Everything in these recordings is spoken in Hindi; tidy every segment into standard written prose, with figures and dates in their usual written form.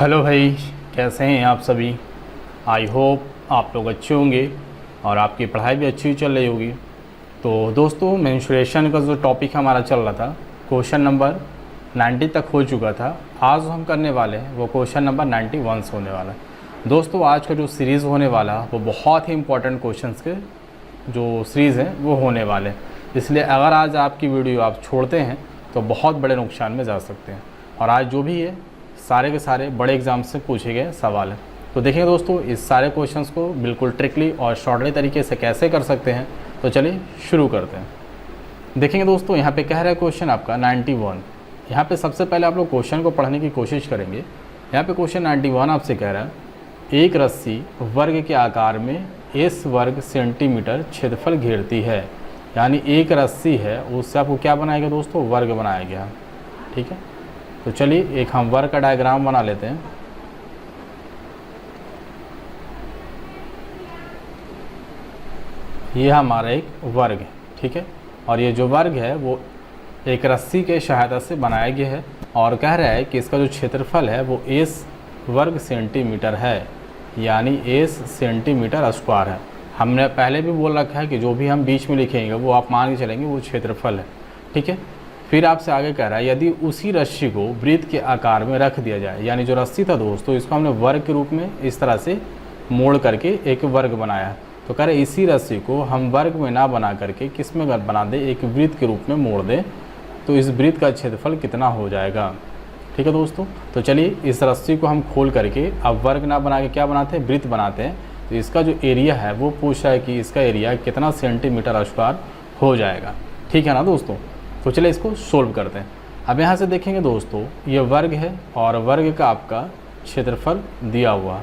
हेलो भाई, कैसे हैं आप सभी। आई होप आप लोग अच्छे होंगे और आपकी पढ़ाई भी अच्छी चल रही होगी। तो दोस्तों, मेंस्ट्रुएशन का जो टॉपिक हमारा चल रहा था, क्वेश्चन नंबर 90 तक हो चुका था। आज हम करने वाले हैं वो क्वेश्चन नंबर 91 से होने वाला है। दोस्तों, आज का जो सीरीज़ होने वाला वो बहुत ही इंपॉर्टेंट क्वेश्चंस के जो सीरीज़ हैं वो होने वाले हैं। इसलिए अगर आज आपकी वीडियो आप छोड़ते हैं तो बहुत बड़े नुकसान में जा सकते हैं। और आज जो भी है सारे के सारे बड़े एग्ज़ाम से पूछे गए सवाल हैं। तो देखिए दोस्तों, इस सारे क्वेश्चंस को बिल्कुल ट्रिकली और शॉर्टली तरीके से कैसे कर सकते हैं, तो चलिए शुरू करते हैं। देखेंगे दोस्तों, यहाँ पे कह रहा है क्वेश्चन आपका 91। यहाँ पे सबसे पहले आप लोग क्वेश्चन को पढ़ने की कोशिश करेंगे। यहाँ पे क्वेश्चन 91 आपसे कह रहा है, एक रस्सी वर्ग के आकार में s वर्ग सेंटीमीटर क्षेत्रफल घेरती है। यानी एक रस्सी है, उससे आपको क्या बनाएगा दोस्तों, वर्ग बनाया गया। ठीक है, तो चलिए एक हम वर्ग का डायग्राम बना लेते हैं। ये हमारा एक वर्ग है, ठीक है। और ये जो वर्ग है वो एक रस्सी के सहायता से बनाया गया है और कह रहा है कि इसका जो क्षेत्रफल है वो s वर्ग सेंटीमीटर है, यानी s सेंटीमीटर स्क्वायर है। हमने पहले भी बोल रखा है कि जो भी हम बीच में लिखेंगे वो आप मान के चलेंगे वो क्षेत्रफल है, ठीक है। फिर आपसे आगे कह रहा है, यदि उसी रस्सी को वृत्त के आकार में रख दिया जाए, यानी जो रस्सी था दोस्तों इसको हमने वर्ग के रूप में इस तरह से मोड़ करके एक वर्ग बनाया है। तो कह रहे इसी रस्सी को हम वर्ग में ना बना करके किस में बना दें, एक वृत्त के रूप में मोड़ दें, तो इस वृत्त का क्षेत्रफल कितना हो जाएगा। ठीक है दोस्तों, तो चलिए इस रस्सी को हम खोल करके अब वर्ग ना बना के क्या बनाते हैं, वृत्त बनाते हैं। तो इसका जो एरिया है वो पूछ रहा है कि इसका एरिया कितना सेंटीमीटर स्क्वायर हो जाएगा। ठीक है ना दोस्तों, तो चलिए इसको सोल्व करते हैं। अब यहाँ से देखेंगे दोस्तों, ये वर्ग है और वर्ग का आपका क्षेत्रफल दिया हुआ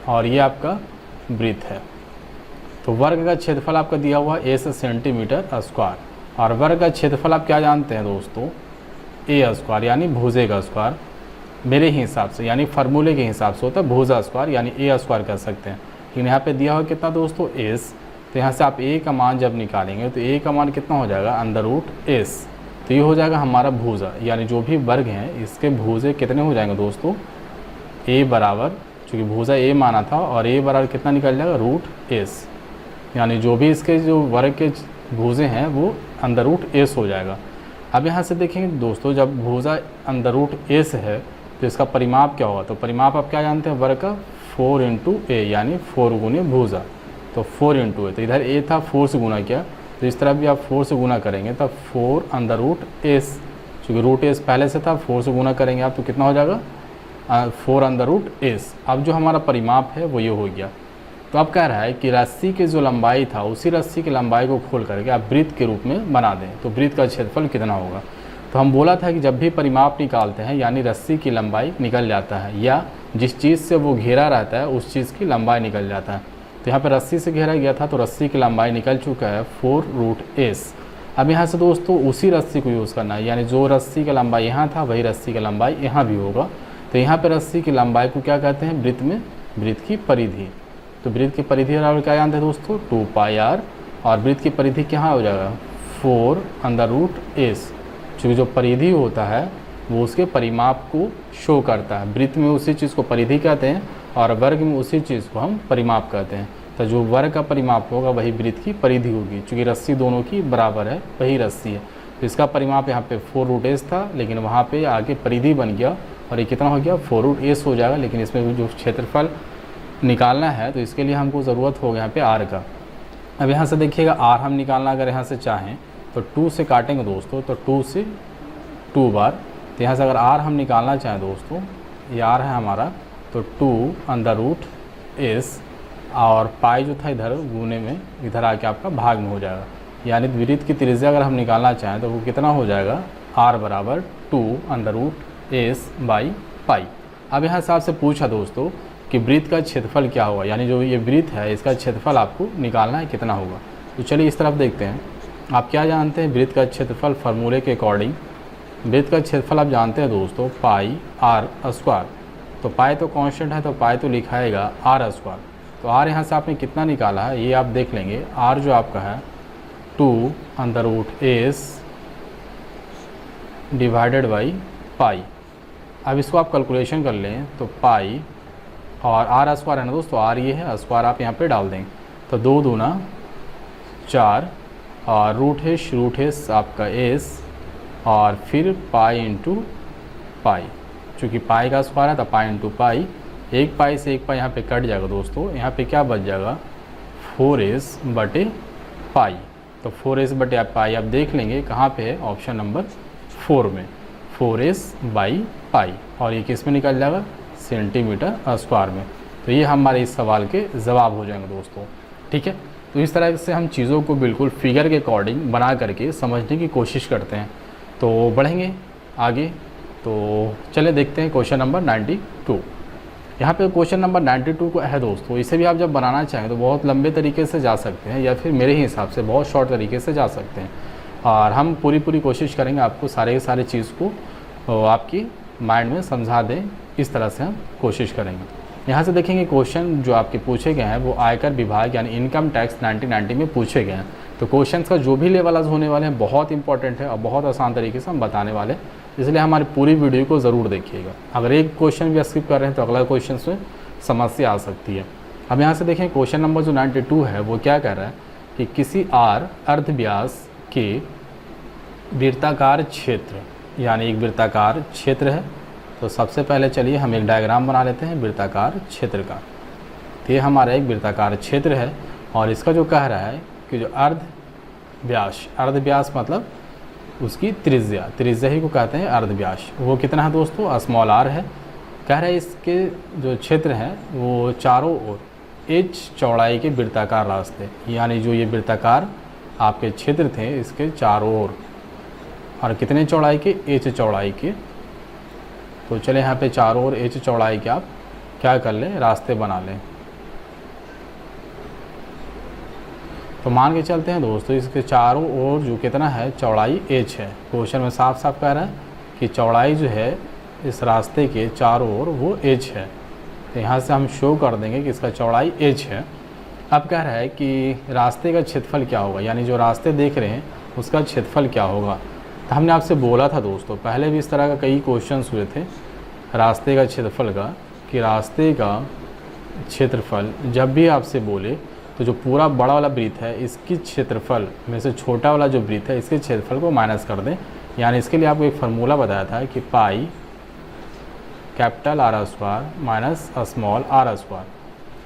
और ये आपका वृत्त है। तो वर्ग का क्षेत्रफल आपका दिया हुआ s सेंटीमीटर स्क्वायर और वर्ग का क्षेत्रफल आप क्या जानते हैं दोस्तों, a स्क्वायर यानी भुजे का स्क्वायर। मेरे हिसाब से यानी फार्मूले के हिसाब से होता है भुजा स्क्वायर यानी a स्क्वायर कह सकते हैं। लेकिन यहाँ पे दिया हुआ कितना दोस्तों, s। तो यहाँ से आप a का मान जब निकालेंगे तो a का मान कितना हो जाएगा, अंडर रूट s। तो ये हो जाएगा हमारा भुजा, यानी जो भी वर्ग हैं इसके भुजे कितने हो जाएंगे दोस्तों, a बराबर, चूँकि भुजा a माना था और a बराबर कितना निकल जाएगा, रूट s। यानी जो भी इसके जो वर्ग के भुजे हैं वो अंडर रूट s हो जाएगा। अब यहाँ से देखेंगे दोस्तों, जब भुजा अंडर रूट s है तो इसका परिमाप क्या होगा, तो परिमाप आप क्या जानते हैं, वर्ग का 4 इंटू a, यानी 4 गुने भुजा। तो 4 इंटू a, तो इधर a था 4 से गुना किया, तो इस तरह भी आप 4 से गुना करेंगे तब 4 अंडर रूट s, चूँकि रूट s पहले से था, 4 से गुना करेंगे आप तो कितना हो जाएगा, 4 अंडर रूट s। अब जो हमारा परिमाप है वो ये हो गया। तो अब कह रहा है कि रस्सी की जो लंबाई था उसी रस्सी की लंबाई को खोल करके आप वृत्त के रूप में बना दें, तो वृत्त का क्षेत्रफल कितना होगा। तो हम बोला था कि जब भी परिमाप निकालते हैं यानी रस्सी की लंबाई निकल जाता है या जिस चीज़ से वो घेरा रहता है उस चीज़ की लंबाई निकल जाता है। तो यहाँ पर रस्सी से घेरा गया था तो रस्सी की लंबाई निकल चुका है 4 रूट s। अब यहाँ से दोस्तों उसी रस्सी को यूज़ करना है, यानी जो रस्सी का लंबाई यहाँ था वही रस्सी का लंबाई यहाँ भी होगा। तो यहाँ पर रस्सी की लंबाई को क्या कहते हैं, वृत्त में वृत्त की परिधि। तो वृत्त की परिधि क्या जानते हैं दोस्तों, 2 पाई r, और वृत्त की परिधि क्या हो जाएगा, 4 अंडर रूट s। चूँकि जो परिधि होता है वो उसके परिमाप को शो करता है। वृत्त में उसी चीज़ को परिधि कहते हैं और वर्ग में उसी चीज़ को हम परिमाप कहते हैं। तो जो वर्ग का परिमाप होगा वही वृत्त की परिधि होगी, चूँकि रस्सी दोनों की बराबर है, वही रस्सी है। तो इसका परिमाप यहाँ पे 4 रूट s था, लेकिन वहाँ पे आगे परिधि बन गया और ये कितना हो गया, 4 रूट s हो जाएगा। लेकिन इसमें जो क्षेत्रफल निकालना है तो इसके लिए हमको ज़रूरत होगा यहाँ पे r का। अब यहाँ से देखिएगा r हम निकालना अगर यहाँ से चाहें तो 2 से काटेंगे दोस्तों, तो 2 से 2 बार। तो यहाँ से अगर r हम निकालना चाहें दोस्तों, ये r है हमारा, तो 2 अंडर रूट s और पाई जो था इधर गुने में इधर आके आपका भाग में हो जाएगा। यानी वृत्त की त्रिज्या अगर हम निकालना चाहें तो वो कितना हो जाएगा, r बराबर 2 under root s by pi. अब यहाँ से आपसे पूछा दोस्तों कि वृत्त का क्षेत्रफल क्या होगा, यानी जो ये वृत्त है इसका क्षेत्रफल आपको निकालना है कितना होगा। तो चलिए इस तरफ देखते हैं। आप क्या जानते हैं वृत्त का क्षेत्रफल, फार्मूले के अकॉर्डिंग वृत्त का क्षेत्रफल आप जानते हैं दोस्तों, पाई r स्क्वायर। तो पाई तो कांस्टेंट है तो पाई तो लिखाएगा r स्क्वायर। तो r यहाँ से आपने कितना निकाला है ये आप देख लेंगे। r जो आपका है 2 under root s divided by pi. अब इसको आप कैलकुलेशन कर लें तो पाई और आर स्क्वायर है ना दोस्तों, आर ये है, स्क्वायर आप यहाँ पे डाल देंगे तो 2 दूना 4 और रूट है आपका एस और फिर पाई इंटू पाई, चूँकि पाई का स्क्वायर है तो पाई इंटू पाई, एक पाई से एक पाई यहाँ पे कट जाएगा दोस्तों, यहाँ पे क्या बच जाएगा 4s बटे पाई। तो 4s बटे पाई आप देख लेंगे कहाँ पे है, ऑप्शन नंबर 4 में 4s बाई पाई, और ये किस में निकल जाएगा सेंटीमीटर स्क्वायर में। तो ये हमारे इस सवाल के जवाब हो जाएंगे दोस्तों, ठीक है। तो इस तरह से हम चीज़ों को बिल्कुल फिगर के अकॉर्डिंग बना करके समझने की कोशिश करते हैं। तो बढ़ेंगे आगे, तो चले देखते हैं क्वेश्चन नंबर 92। यहाँ पे क्वेश्चन नंबर 92 को है दोस्तों, इसे भी आप जब बनाना चाहें तो बहुत लंबे तरीके से जा सकते हैं या फिर मेरे हिसाब से बहुत शॉर्ट तरीके से जा सकते हैं, और हम पूरी कोशिश करेंगे आपको सारे चीज़ को आपकी माइंड में समझा दें, इस तरह से हम कोशिश करेंगे। यहाँ से देखेंगे क्वेश्चन जो आपके पूछे गए हैं वो आयकर विभाग यानी इनकम टैक्स 1990 में पूछे गए हैं। तो क्वेश्चंस का जो भी लेवल आज होने वाले हैं बहुत इंपॉर्टेंट है और बहुत आसान तरीके से हम बताने वाले हैं, इसलिए हमारी पूरी वीडियो को ज़रूर देखिएगा। अगर एक क्वेश्चन भी स्किप कर रहे हैं तो अगला क्वेश्चन में समस्या आ सकती है। अब यहाँ से देखें क्वेश्चन नंबर जो 92 है वो क्या कह रहा है कि किसी अर्धव्यास के वृत्ताकार क्षेत्र, यानी एक वृत्ताकार क्षेत्र है। तो सबसे पहले चलिए हम एक डायग्राम बना लेते हैं वृत्ताकार क्षेत्र का। तो ये हमारा एक वृत्ताकार क्षेत्र है और इसका जो कह रहा है कि जो अर्धव्यास मतलब उसकी त्रिज्या ही को कहते हैं अर्धव्यास, वो कितना है दोस्तों स्मॉल आर है। कह रहा है इसके जो क्षेत्र हैं वो चारों ओर एच चौड़ाई के वृत्ताकार रास्ते, यानी जो ये वृत्ताकार आपके क्षेत्र थे इसके चारों ओर, और कितने चौड़ाई के एच चौड़ाई के। तो चले यहाँ पे चारों ओर एच चौड़ाई के आप क्या कर लें रास्ते बना लें। तो मान के चलते हैं दोस्तों इसके चारों ओर जो कितना है चौड़ाई एच है। क्वेश्चन में साफ साफ कह रहा है कि चौड़ाई जो है इस रास्ते के चारों ओर वो एच है। तो यहाँ से हम शो कर देंगे कि इसका चौड़ाई एच है। अब कह रहा है कि रास्ते का क्षेत्रफल क्या होगा, यानी जो रास्ते देख रहे हैं उसका क्षेत्रफल क्या होगा। तो हमने आपसे बोला था दोस्तों, पहले भी इस तरह का कई क्वेश्चन हुए थे रास्ते का क्षेत्रफल का, कि रास्ते का क्षेत्रफल जब भी आपसे बोले तो जो पूरा बड़ा वाला वृत्त है इसकी क्षेत्रफल में से छोटा वाला जो वृत्त है इसके क्षेत्रफल को माइनस कर दें। यानी इसके लिए आपको एक फार्मूला बताया था कि pi capital R square minus small r square.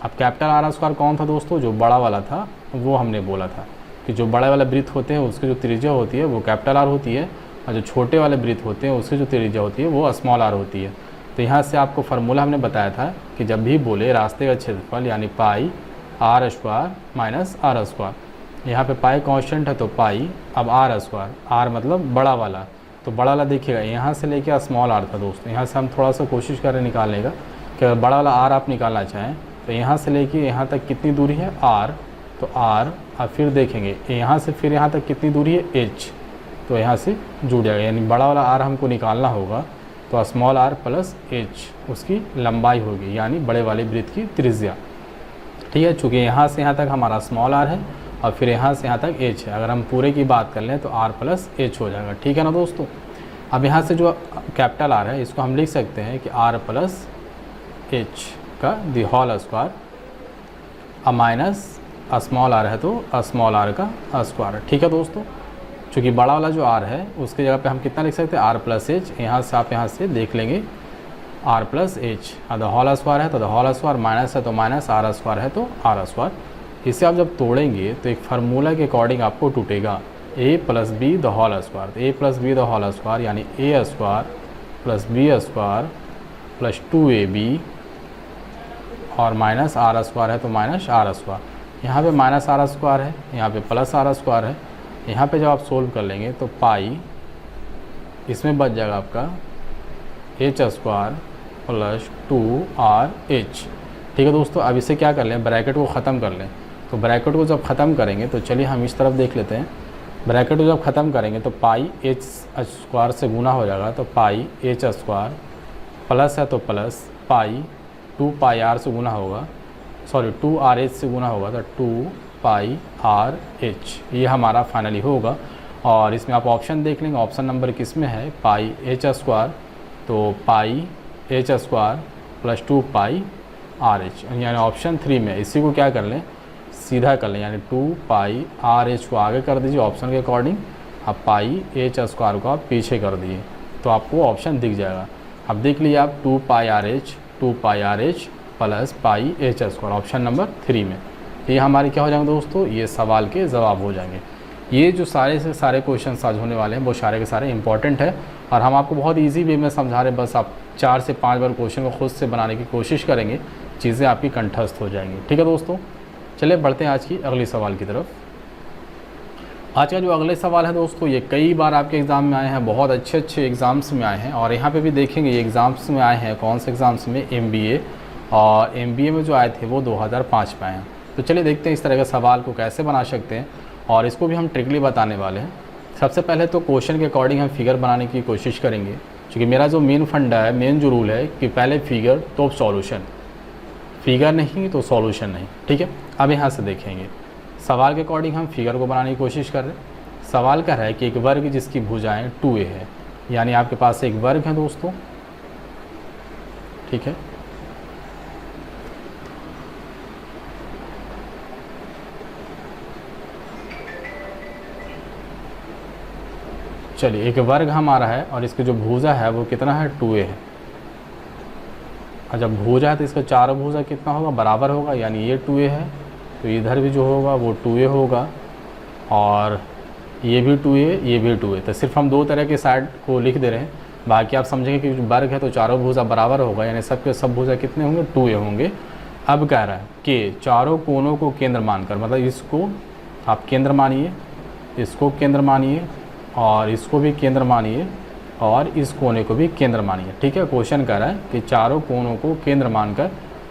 अब कैपिटल आर स्क्वायर कौन था दोस्तों, जो बड़ा वाला था, वो हमने बोला था कि जो बड़े वाले वृत्त होते हैं उसकी जो त्रिज्या होती है वो कैपिटल आर होती है, और जो छोटे वाले वृत्त होते हैं उसकी जो त्रिज्या होती है वो स्मॉल आर होती है। तो यहाँ से आपको फार्मूला हमने बताया था कि जब भी बोले रास्ते का क्षेत्रफल यानी pi r square minus r square, यहाँ पे पाई कांस्टेंट है तो पाई, अब आर स्क्वायर, आर मतलब बड़ा वाला, तो बड़ा वाला देखिएगा यहाँ से लेके स्मॉल आर था दोस्तों। यहाँ से हम थोड़ा सा कोशिश करें निकालने का कि अगर बड़ा वाला आर आप निकालना चाहें तो यहाँ से लेके यहाँ तक कितनी दूरी है आर, तो आर, और फिर देखेंगे यहाँ से फिर यहाँ तक कितनी दूरी है एच, तो यहाँ से जुड़ जाएगा। यानी बड़ा वाला आर हमको निकालना होगा तो स्मॉल आर प्लस एच उसकी लंबाई होगी, यानी बड़े वाले वृत्त की त्रिज्या, ठीक है। चूँकि यहाँ से यहाँ तक हमारा स्मॉल आर है और फिर यहाँ से यहाँ तक एच है, अगर हम पूरे की बात कर लें तो आर प्लस एच हो जाएगा, ठीक है ना दोस्तों। अब यहाँ से जो कैपिटल आर है इसको हम लिख सकते हैं कि आर प्लस एच का दी होल स्क्वायर, अब माइनस स्मॉल आर है तो स्मॉल आर का स्क्वायर, ठीक है दोस्तों। चूँकि बड़ा वाला जो आर है उसकी जगह पे हम कितना लिख सकते हैं आर प्लस एच, यहाँ से आप यहाँ से देख लेंगे R plus H, the whole square है तो द होल स्क्वायर, माइनस है तो माइनस, आर स्क्वायर है तो आर स्क्वायर। इसे आप जब तोड़ेंगे तो एक फार्मूला के अकॉर्डिंग आपको टूटेगा a plus b the whole square. तो a plus b the whole square यानी a square plus b square plus 2ab और माइनस आर स्क्वायर है तो माइनस आर स्क्वायर। यहाँ पे माइनस आर स्क्वायर है, यहाँ पे प्लस आर स्क्वायर है। यहाँ पे जब आप सोल्व कर लेंगे तो पाई इसमें बच जाएगा आपका एच स्क्वायर प्लस 2RH, ठीक है दोस्तों। अब इसे क्या कर लें, ब्रैकेट को ख़त्म कर लें। तो ब्रैकेट को जब ख़त्म करेंगे तो चलिए हम इस तरफ देख लेते हैं। ब्रैकेट को जब ख़त्म करेंगे तो पाई एच स्क्वायर से गुना हो जाएगा, तो पाई एच स्क्वायर प्लस है तो प्लस पाई 2 पाई आर से गुना होगा, सॉरी 2RH से गुना होगा तो 2 पाई RH, ये हमारा फाइनली होगा। और इसमें आप ऑप्शन देख लेंगे, ऑप्शन नंबर किस में है पाई एच स्क्वायर तो पाई h square plus 2 pi r H, यानी ऑप्शन 3 में इसी को क्या कर लें, सीधा कर लें, यानी 2 पाई आर एच को आगे कर दीजिए ऑप्शन के अकॉर्डिंग, अब पाई एच स्क्वायर को आप पीछे कर दिए तो आपको ऑप्शन दिख जाएगा। अब देख लीजिए आप 2 pi r h plus pi h square option number 3 में, ये हमारे क्या हो जाएंगे दोस्तों, ये सवाल के जवाब हो जाएंगे। ये जो सारे से सारे क्वेश्चन आज होने वाले हैं वो सारे के सारे इंपॉर्टेंट है और हम आपको बहुत इजी वे में समझा रहे हैं, बस आप 4 से 5 बार क्वेश्चन को खुद से बनाने की कोशिश करेंगे, चीज़ें आपकी कंठस्थ हो जाएंगी। ठीक है दोस्तों, चलिए बढ़ते हैं आज की अगली सवाल की तरफ। आज का जो अगले सवाल है दोस्तों, ये कई बार आपके एग्ज़ाम में आए हैं, बहुत अच्छे एग्ज़ाम्स में आए हैं और यहाँ पे भी देखेंगे ये एग्ज़ाम्स में आए हैं, कौन से एग्ज़ाम्स में, MBA, और MBA में जो आए थे वो 2005 में आए हैं। तो चलिए देखते हैं इस तरह का सवाल को कैसे बना सकते हैं और इसको भी हम ट्रिकली बताने वाले हैं। सबसे पहले तो क्वेश्चन के अकॉर्डिंग हम फिगर बनाने की कोशिश करेंगे, क्योंकि मेरा जो मेन फंडा है, मेन जो रूल है कि पहले फिगर तो सॉल्यूशन, फिगर नहीं तो सॉल्यूशन नहीं। ठीक है, अब यहाँ से देखेंगे सवाल के अकॉर्डिंग हम फिगर को बनाने की कोशिश कर रहे हैं। सवाल कह रहा है कि एक वर्ग जिसकी भुजाएं 2a है, यानी आपके पास एक वर्ग है दोस्तों। ठीक है, चलिए एक वर्ग हमारा है और इसकी जो भुजा है वो कितना है, 2a है। और जब भुजा है तो इसका चारों भुजा कितना होगा, बराबर होगा, यानी ये 2a है तो इधर भी जो होगा वो 2a होगा और ये भी 2a, ये भी 2a। तो सिर्फ हम 2 तरह के साइड को लिख दे रहे हैं, बाकी आप समझेंगे कि वर्ग है तो चारों भुजा बराबर होगा, यानी सबके सब भुजा कितने होंगे, 2a होंगे। अब कह रहा है कि चारों कोनों को केंद्र मानकर, मतलब इसको आप केंद्र मानिए, इसको केंद्र मानिए और इसको भी केंद्र मानिए और इस कोने को भी केंद्र मानिए। ठीक है, क्वेश्चन कह रहा है कि चारों कोनों को केंद्र मानकर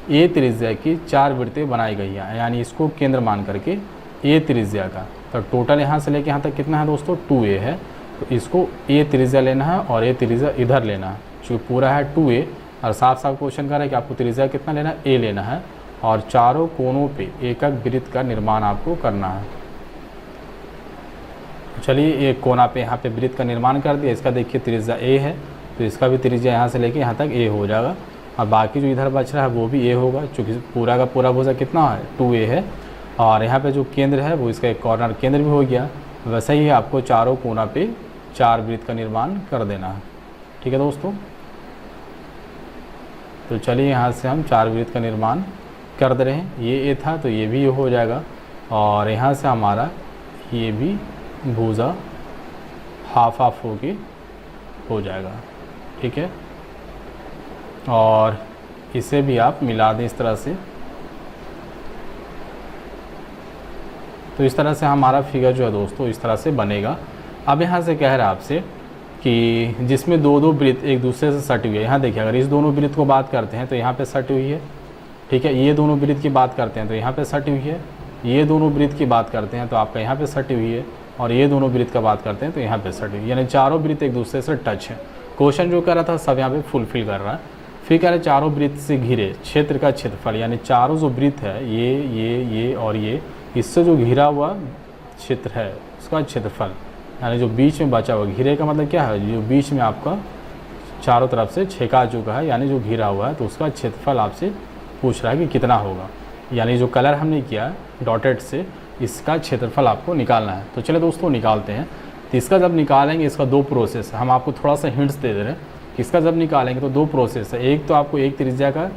ए त्रिज्या की 4 वृत्तें बनाई गई हैं, यानी इसको केंद्र मान करके ए त्रिज्या का, तो टोटल यहाँ से लेके यहाँ तक कितना है दोस्तों, 2a है। तो इसको ए त्रिज्या लेना है और ए त्रिज्या इधर लेना है, क्योंकि पूरा है 2a और साफ साफ क्वेश्चन कर रहा है कि आपको त्रिज्या कितना लेना है, ए लेना है और चारों कोनों पे एकक वृत्त का निर्माण आपको करना है। चलिए एक कोना पे यहाँ पे वृत्त का निर्माण कर दिया, इसका देखिए त्रिज्या a है तो इसका भी त्रिज्या यहाँ से लेके यहाँ तक a हो जाएगा और बाकी जो इधर बच रहा है वो भी a होगा, चूँकि पूरा का पूरा भुजा कितना है, 2a है और यहाँ पे जो केंद्र है वो इसका एक कॉर्नर केंद्र भी हो गया। वैसे ही आपको चारों कोना पे 4 वृत्त का निर्माण कर देना है। ठीक है दोस्तों, तो चलिए यहाँ से हम 4 वृत्त का निर्माण कर दे रहे हैं। ये a था तो ये भी हो जाएगा और यहाँ से हमारा ये भी भुजा हाफ हाफ हो जाएगा। ठीक है, और इसे भी आप मिला दें इस तरह से, तो इस तरह से हमारा फिगर जो है दोस्तों इस तरह से बनेगा। अब यहाँ से कह रहा है आपसे कि जिसमें 2-2 वृत्त एक दूसरे से सटी हुई है। यहाँ देखिए, अगर इस दोनों वृत्त को बात करते हैं तो यहाँ पे सटी हुई है। ठीक है, ये दोनों वृत्त की बात करते हैं तो यहाँ पे सटी हुई है, ये दोनों वृत्त की बात करते हैं तो आपका यहाँ पे सटी हुई है और ये दोनों वृत्त का बात करते हैं तो यहाँ पे सटी हुई, यानी चारों वृत्त एक दूसरे से टच है। क्वेश्चन जो कर रहा था सब यहाँ पे फुलफिल कर रहा है। फिर कह रहे चारों वृत्त से घिरे क्षेत्र का क्षेत्रफल, यानी चारों जो वृत्त है ये और ये, इससे जो घिरा हुआ क्षेत्र है उसका क्षेत्रफल, यानी जो बीच में बचा हुआ, घिरे का मतलब क्या है, जो बीच में आपका चारों तरफ से छेका चुका है, यानी जो घिरा हुआ है, तो उसका क्षेत्रफल आपसे पूछ रहा है कि कितना होगा। यानी जो कलर हमने किया डॉटेड से, इसका क्षेत्रफल आपको निकालना है। तो चलिए दोस्तों निकालते हैं। तो इसका जब निकालेंगे, इसका 2 प्रोसेस, हम आपको थोड़ा सा हिंट्स दे रहे हैं। इसका जब निकालेंगे तो 2 प्रोसेस है। एक तो आपको एक त्रिज्या का,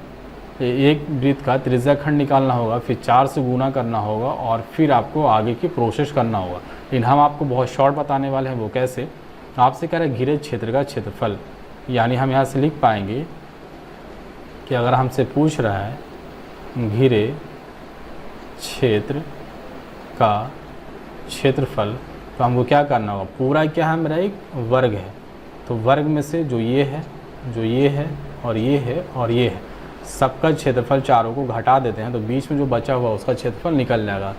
एक वृत्त का त्रिज्या खंड निकालना होगा, फिर 4 से गुना करना होगा और फिर आपको आगे की प्रोसेस करना होगा। लेकिन हम आपको बहुत शॉर्ट बताने वाले हैं, वो कैसे। आपसे कह रहे हैं घिरे क्षेत्र का क्षेत्रफल, यानी हम यहाँ से लिख पाएंगे कि अगर हमसे पूछ रहा है घिरे क्षेत्र का क्षेत्रफल, तो हमको क्या करना होगा, पूरा क्या है, मेरा एक वर्ग है, तो वर्ग में से जो ये है और ये है और ये है, सबका क्षेत्रफल चारों को घटा देते हैं तो बीच में जो बचा हुआ उसका क्षेत्रफल निकल जाएगा।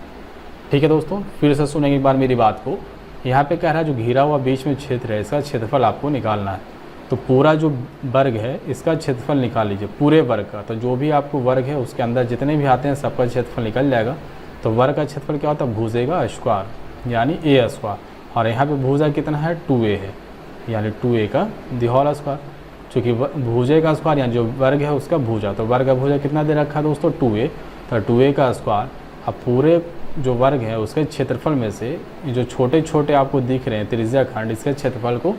ठीक है दोस्तों, फिर से सुनेंगे एक बार मेरी बात को। यहाँ पे कह रहा है जो घिरा हुआ बीच में क्षेत्र है, इसका क्षेत्रफल आपको निकालना है। तो पूरा जो वर्ग है इसका क्षेत्रफल निकाल लीजिए, पूरे वर्ग का। तो जो भी आपको वर्ग है उसके अंदर जितने भी आते हैं सबका क्षेत्रफल निकल जाएगा। तो वर्ग का क्षेत्रफल क्या होता है, भुजे का स्क्वायर, यानी ए स्क्वायर। और यहाँ पे भुजा कितना है, 2a है, यानी 2a का दी होल स्क्वायर। चूँकि भुजा का स्क्वायर यानी जो वर्ग है उसका भुजा, तो वर्ग का भुजा कितना दे रखा है दोस्तों 2a, तो 2a का स्क्वायर। अब पूरे जो वर्ग है उसके क्षेत्रफल में से जो छोटे छोटे आपको दिख रहे हैं त्रिज्या खंड, इसके क्षेत्रफल को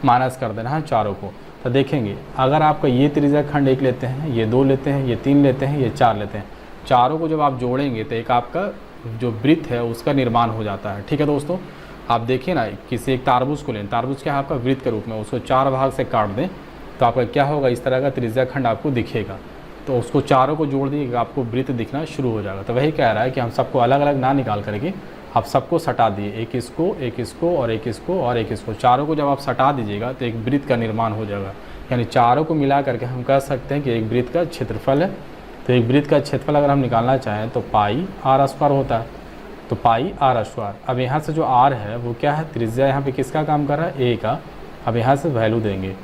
माइनस कर देना है चारों को। तो देखेंगे अगर आपका ये त्रिज्या खंड 1 लेते हैं, ये 2 लेते हैं, ये 3 लेते हैं, ये 4 लेते हैं, चारों को जब आप जोड़ेंगे तो एक आपका जो वृत्त है उसका निर्माण हो जाता है। ठीक है दोस्तों, आप देखिए ना, किसी एक तारबुज को लें, तारबुज क्या है आपका वृत्त के रूप में, उसको 4 भाग से काट दें तो आपका क्या होगा, इस तरह का त्रिज्या खंड आपको दिखेगा। तो उसको चारों को जोड़ दीजिएगा, आपको वृत्त दिखना शुरू हो जाएगा। तो वही कह रहा है कि हम सबको अलग अलग ना निकाल करके आप सबको सटा दिए, एक इसको, एक इसको और एक इसको और एक इसको, चारों को जब आप सटा दीजिएगा तो एक वृत्त का निर्माण हो जाएगा। यानी चारों को मिला करके हम कह सकते हैं कि एक वृत्त का क्षेत्रफल है। तो एक वृत्त का क्षेत्रफल अगर हम निकालना चाहें तो पाई आर स्क्वायर होता है, तो पाई आर स्क्वायर। अब यहाँ से जो आर है वो क्या है, त्रिज्या यहाँ पे किसका काम कर रहा है, ए का। अब यहाँ से वैल्यू देंगे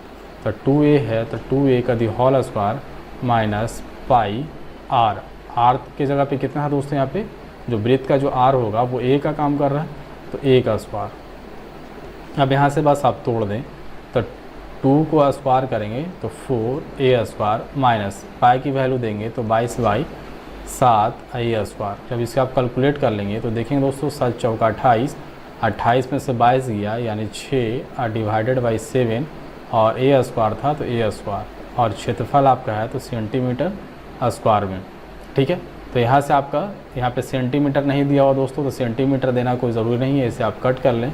तो 2a है, तो 2a का the whole square minus pi R. R की जगह पे कितना है दोस्तों, यहाँ पे जो वृत्त का जो आर होगा वो a का काम कर रहा है, तो a का स्क्वायर। अब यहाँ से बस आप तोड़ दें तो 2 को स्क्वायर करेंगे तो 4a स्क्वायर माइनस पाई की वैल्यू देंगे तो 22/7a स्क्वायर। जब इसे आप कैलकुलेट कर लेंगे तो देखेंगे दोस्तों 7 चौका 28, 28 में से 22 गया यानी 6 डिवाइडेड बाई 7 और a स्क्वायर था तो a स्क्वायर, और क्षेत्रफल आपका है तो सेंटीमीटर स्क्वायर में। ठीक है, तो यहाँ से आपका यहाँ पे सेंटीमीटर नहीं दिया हुआ दोस्तों, तो सेंटीमीटर देना कोई ज़रूरी नहीं है, इसे आप कट कर लें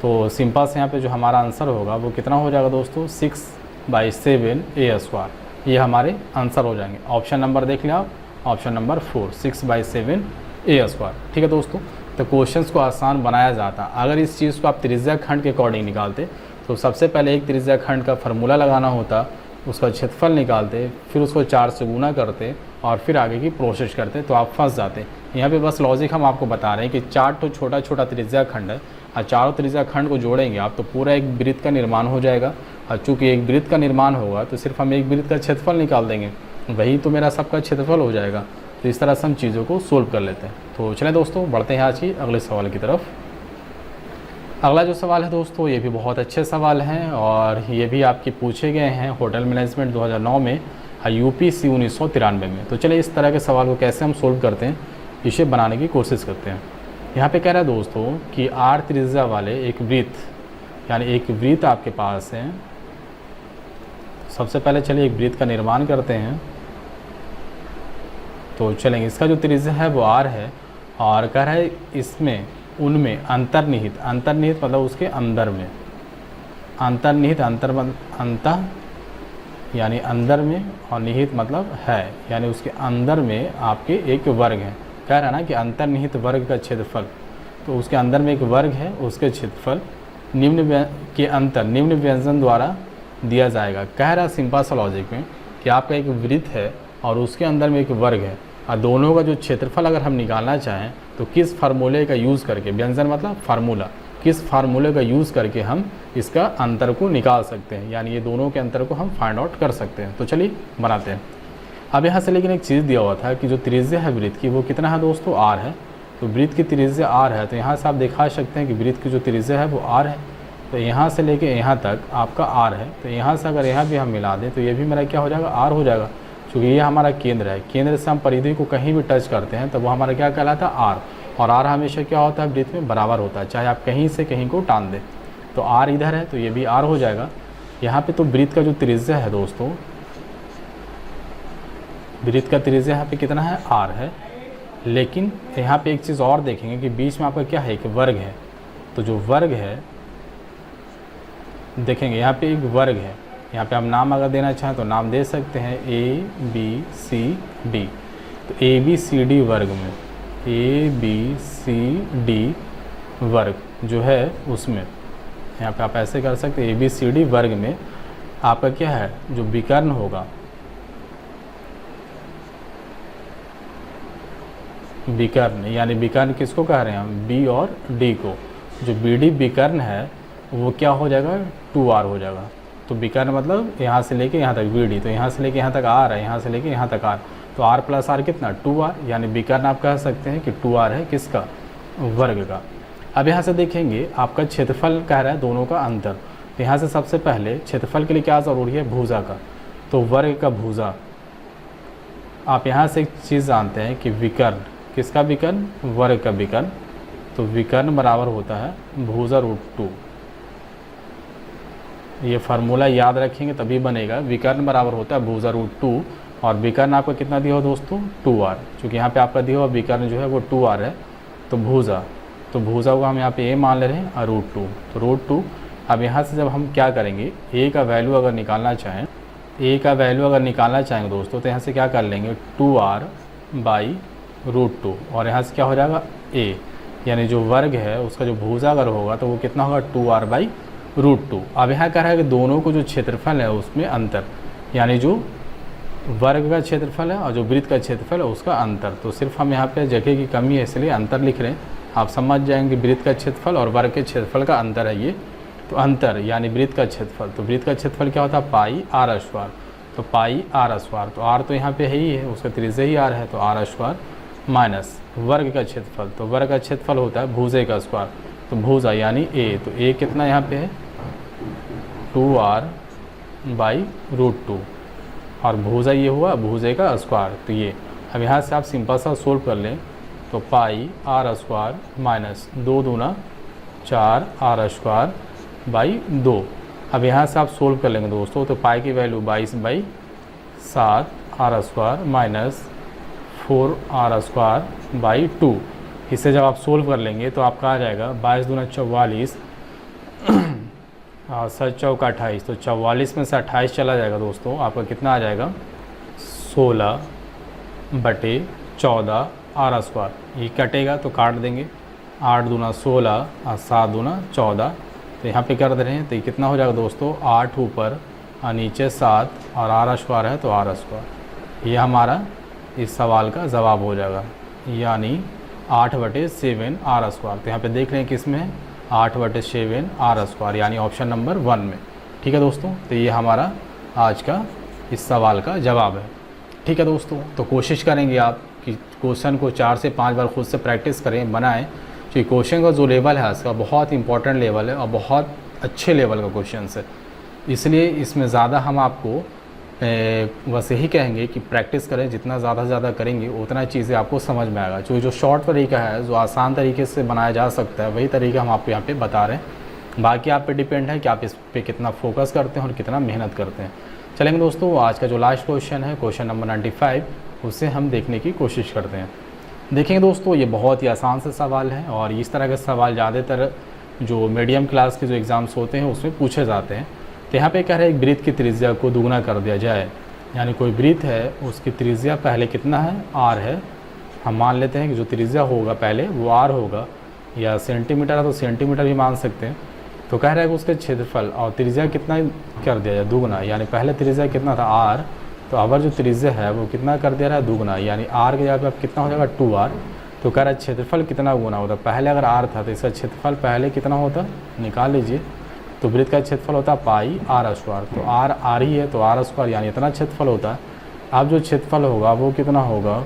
तो सिंपल से यहाँ पे जो हमारा आंसर होगा वो कितना हो जाएगा दोस्तों 6/7a स्क्वायर। ये हमारे आंसर हो जाएंगे। ऑप्शन नंबर देख लें आप, ऑप्शन नंबर 4 6/7a स्क्वायर। ठीक है दोस्तों, तो क्वेश्चंस को आसान बनाया जाता। अगर इस चीज़ को आप त्रिज्या खंड के अकॉर्डिंग निकालते तो सबसे पहले एक त्रिज्या खंड का फार्मूला लगाना होता, उसका क्षेत्रफल निकालते, फिर उसको 4 से गुना करते और फिर आगे की प्रोसेस करते, तो आप फंस जाते। यहाँ पे बस लॉजिक हम आपको बता रहे हैं कि 4 तो छोटा छोटा त्रिज्या खंड है और चारों त्रिज्या खंड को जोड़ेंगे आप तो पूरा एक वृत्त का निर्माण हो जाएगा। और चूँकि एक वृत्त का निर्माण होगा तो सिर्फ हम एक वृत्त का क्षेत्रफल निकाल देंगे, वही तो मेरा सबका क्षेत्रफल हो जाएगा। तो इस तरह से हम चीज़ों को सोल्व कर लेते हैं। तो चलें दोस्तों, बढ़ते हैं आज की अगले सवाल की तरफ। अगला जो सवाल है दोस्तों ये भी बहुत अच्छे सवाल हैं और ये भी आपके पूछे गए हैं होटल मैनेजमेंट 2009 में, UPC 1993 में। तो चलिए इस तरह के सवाल को कैसे हम सोल्व करते हैं इसे बनाने की कोशिश करते हैं। यहाँ पे कह रहा है दोस्तों कि r त्रिज्या वाले एक वृत्त, यानी एक वृत्त आपके पास है। सबसे पहले चलिए एक वृत्त का निर्माण करते हैं। तो चलेंगे, इसका जो त्रिज्या है वो r है और कह रहा है इसमें उनमें अंतर्निहित, अंतर्निहित मतलब उसके अंदर में, अंतर्निहित अंतः यानी अंदर में और निहित मतलब है, यानी उसके अंदर में आपके एक वर्ग है। कह रहा है ना कि अंतर्निहित वर्ग का क्षेत्रफल, तो उसके अंदर में एक वर्ग है, उसके क्षेत्रफल निम्न के अंतर निम्न व्यंजन द्वारा दिया जाएगा। कह रहा है सिंपल सा लॉजिक में कि आपका एक वृत्त है और उसके अंदर में एक वर्ग है और दोनों का जो क्षेत्रफल अगर हम निकालना चाहें तो किस फार्मूले का यूज़ करके, व्यंजन मतलब फार्मूला, किस फार्मूले का यूज़ करके हम इसका अंतर को निकाल सकते हैं, यानी ये दोनों के अंतर को हम फाइंड आउट कर सकते हैं। तो चलिए बनाते हैं। अब यहाँ से लेकिन एक चीज़ दिया हुआ था कि जो त्रिज्या है वृत्त की वो कितना है दोस्तों, r है। तो वृत्त की त्रिज्या r है, तो यहाँ से आप दिखा सकते हैं कि वृत्त की जो त्रिज्या है वो r है। तो यहाँ से लेके यहाँ तक आपका r है, तो यहाँ से अगर यहाँ भी हम मिला दें तो ये भी मेरा क्या हो जाएगा, r हो जाएगा। क्योंकि ये हमारा केंद्र है, केंद्र से हम परिधि को कहीं भी टच करते हैं तो वो हमारा क्या कहलाता है, r। और r हमेशा क्या होता है, वृत्त में बराबर होता है, चाहे आप कहीं से कहीं को टान दें। तो r इधर है तो ये भी r हो जाएगा। यहाँ पे तो वृत्त का जो त्रिज्या है दोस्तों, वृत्त का त्रिज्या यहाँ पे कितना है, r है। लेकिन यहाँ पे एक चीज़ और देखेंगे कि बीच में आपका क्या है, एक वर्ग है। तो जो वर्ग है देखेंगे यहाँ पे एक वर्ग है, यहाँ पे हम नाम अगर देना चाहें तो नाम दे सकते हैं ABCD। तो ABCD वर्ग में ABCD वर्ग जो है उसमें यहाँ पे आप ऐसे कर सकते हैं, ABCD वर्ग में आपका क्या है, जो विकर्ण होगा, विकर्ण यानी विकर्ण किसको कह रहे हैं हम, B और D को। जो BD विकर्ण है वो क्या हो जाएगा, 2r हो जाएगा। तो विकर्ण मतलब यहाँ से लेके यहाँ तक BD, तो यहाँ से लेके यहाँ तक r है, यहाँ से लेके यहाँ तक r, तो r प्लस r कितना, 2r, यानी विकर्ण आप कह सकते हैं कि 2r है किसका, वर्ग का। अब यहाँ से देखेंगे आपका क्षेत्रफल कह रहा है दोनों का अंतर। तो यहाँ से सबसे पहले क्षेत्रफल के लिए क्या ज़रूरी है, भुजा का, तो वर्ग का भुजा। आप यहाँ से एक चीज़ जानते हैं कि विकर्ण, किसका विकर्ण, वर्ग का विकर्ण, तो विकर्ण बराबर होता है भुजा √2। ये फार्मूला याद रखेंगे तभी बनेगा। विकर्ण बराबर होता है भुजा √2 और विकर्ण आपका कितना दिया हो दोस्तों, 2r। चूँकि यहाँ पे आपका दिया हुआ विकर्ण जो है वो 2r है, तो भुजा को हम यहाँ पे a मान ले रहे हैं और √2, तो √2। अब यहाँ से जब हम क्या करेंगे, a का वैल्यू अगर निकालना चाहें, दोस्तों, तो यहाँ से क्या कर लेंगे, 2r/√2 और यहाँ से क्या हो जाएगा a, यानी जो वर्ग है उसका जो भुजा अगर होगा तो वो कितना होगा, 2r/√2। अब यहाँ कह रहा है कि दोनों को जो क्षेत्रफल है उसमें अंतर, यानी जो वर्ग का क्षेत्रफल है और जो वृत्त का क्षेत्रफल है उसका अंतर। तो सिर्फ हम यहाँ पे जगह की कमी है इसलिए अंतर लिख रहे हैं। आप समझ जाएंगे वृत्त का क्षेत्रफल और वर्ग के क्षेत्रफल का अंतर है ये, तो अंतर यानी वृत्त का क्षेत्रफल। तो वृत्त का क्षेत्रफल क्या होता है, πr², तो πr², तो r तो यहाँ पे है ही है, उसका त्रिज्या ही r है, तो r² माइनस वर्ग का क्षेत्रफल, तो वर्ग का क्षेत्रफल होता है भुजे का स्क्वायर, तो भुजा यानी a, तो a कितना यहाँ पे है 2r/√2 और भुजा ये हुआ भुजे का स्क्वायर। तो ये अब यहाँ से आप सिंपल सा सोल्व कर लें, तो πr² माइनस 2 दूना 4r²/2। अब यहाँ से आप सोल्व कर लेंगे दोस्तों, तो पाई की वैल्यू 22/7r² माइनस 4r²/2। इससे जब आप सोल्व कर लेंगे तो आपका आ जाएगा 22 दूना 44 और 7 चौका 28, तो 44 में से 28 चला जाएगा दोस्तों, आपका कितना आ जाएगा 16/14r²। ये कटेगा तो काट देंगे, 8 दूना 16 और 7 दूना 14, तो यहाँ पे कर दे रहे हैं, तो ये कितना हो जाएगा दोस्तों, 8 ऊपर और नीचे 7 और r² है तो r²। ये हमारा इस सवाल का जवाब हो जाएगा, यानी 8/7r²। तो यहाँ पे देख रहे हैं किस में है, 8/7r², यानी ऑप्शन नंबर 1 में। ठीक है दोस्तों, तो ये हमारा आज का इस सवाल का जवाब है। ठीक है दोस्तों, तो कोशिश करेंगे आप कि क्वेश्चन को 4 से 5 बार खुद से प्रैक्टिस करें, बनाएं, क्योंकि क्वेश्चन का जो लेवल है इसका बहुत इंपॉर्टेंट लेवल है और बहुत अच्छे लेवल का क्वेश्चन है। इसलिए इसमें ज़्यादा हम आपको बस यही कहेंगे कि प्रैक्टिस करें, जितना ज़्यादा से ज़्यादा करेंगे उतना चीज़ें आपको समझ में आएगा। जो शॉर्ट तरीका है, जो आसान तरीके से बनाया जा सकता है, वही तरीका हम आपको यहाँ पे बता रहे हैं। बाकी आप पे डिपेंड है कि आप इस पे कितना फोकस करते हैं और कितना मेहनत करते हैं। चलेंगे दोस्तों, आज का जो लास्ट क्वेश्चन है, क्वेश्चन नंबर 95, उसे हम देखने की कोशिश करते हैं। देखेंगे दोस्तों, ये बहुत ही आसान से सवाल है और इस तरह के सवाल ज़्यादातर जो मीडियम क्लास के जो एग्ज़ाम्स होते हैं उसमें पूछे जाते हैं। तो यहाँ पे कह रहे हैं एक वृत्त की त्रिज्या को दुगना कर दिया जाए, यानी कोई वृत्त है उसकी त्रिज्या पहले कितना है, r है। हम मान लेते हैं कि जो त्रिज्या होगा पहले वो r होगा, या सेंटीमीटर है तो सेंटीमीटर भी मान सकते हैं। तो कह रहा है कि उसके क्षेत्रफल और त्रिज्या कितना कर दिया जाए, दुगना, यानी पहले त्रिज्या कितना था r, तो अगर जो त्रिज्या है वो कितना कर दिया रहा है, दुगना, यानी r के जगह पे अब कितना हो जाएगा 2r। तो कह रहा है क्षेत्रफल कितना गुना होता, पहले अगर r था तो इसका क्षेत्रफल पहले कितना होता, निकाल लीजिए। तो वृत्त का क्षेत्रफल होता है πr², तो r ही है तो r², यानी इतना क्षेत्रफल होता है। अब जो क्षेत्रफल होगा वो कितना होगा,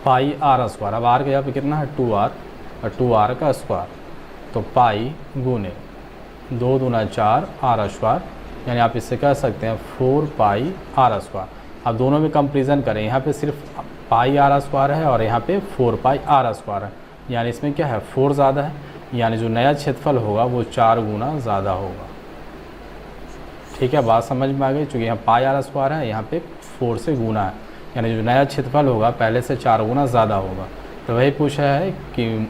πr²। अब r के यहाँ पे कितना है 2r और 2r का स्क्वायर, तो पाई गुने 2 दूना 4r², यानी आप इससे कह सकते हैं 4πr²। अब दोनों में कंपेरिजन करें, यहाँ पे सिर्फ πr² है और यहाँ पे 4πr² है, यानी इसमें क्या है 4 ज़्यादा है, यानी जो नया क्षेत्रफल होगा वो 4 गुना ज़्यादा होगा। ठीक है, बात समझ में आ गई, चूँकि यहाँ πr² है, यहाँ पे 4 से गुना है, यानी जो नया क्षेत्रफल होगा पहले से 4 गुना ज़्यादा होगा। तो वही पूछा है कि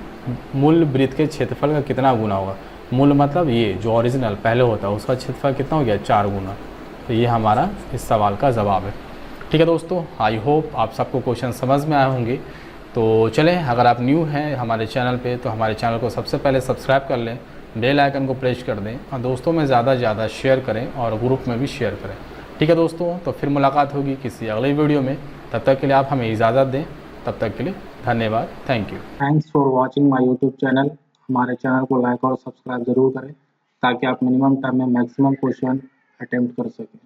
मूल वृत्त के क्षेत्रफल का कितना गुना होगा। मूल मतलब ये जो ओरिजिनल पहले होता है उसका क्षेत्रफल कितना हो गया, 4 गुना। तो ये हमारा इस सवाल का जवाब है। ठीक है दोस्तों, आई होप आप सबको क्वेश्चन समझ में आए होंगे। तो चलें, अगर आप न्यू हैं हमारे चैनल पे तो हमारे चैनल को सबसे पहले सब्सक्राइब कर लें, बेल आइकन को प्रेस कर दें और दोस्तों में ज़्यादा से ज़्यादा शेयर करें और ग्रुप में भी शेयर करें। ठीक है दोस्तों, तो फिर मुलाकात होगी किसी अगले वीडियो में। तब तक के लिए आप हमें इजाज़त दें, तब तक के लिए धन्यवाद, thank you. Thanks for watching my YouTube channel. हमारे चैनल को लाइक और सब्सक्राइब ज़रूर करें ताकि आप मिनिमम टाइम में मैक्सिमम क्वेश्चन अटेम्प्ट कर सकें।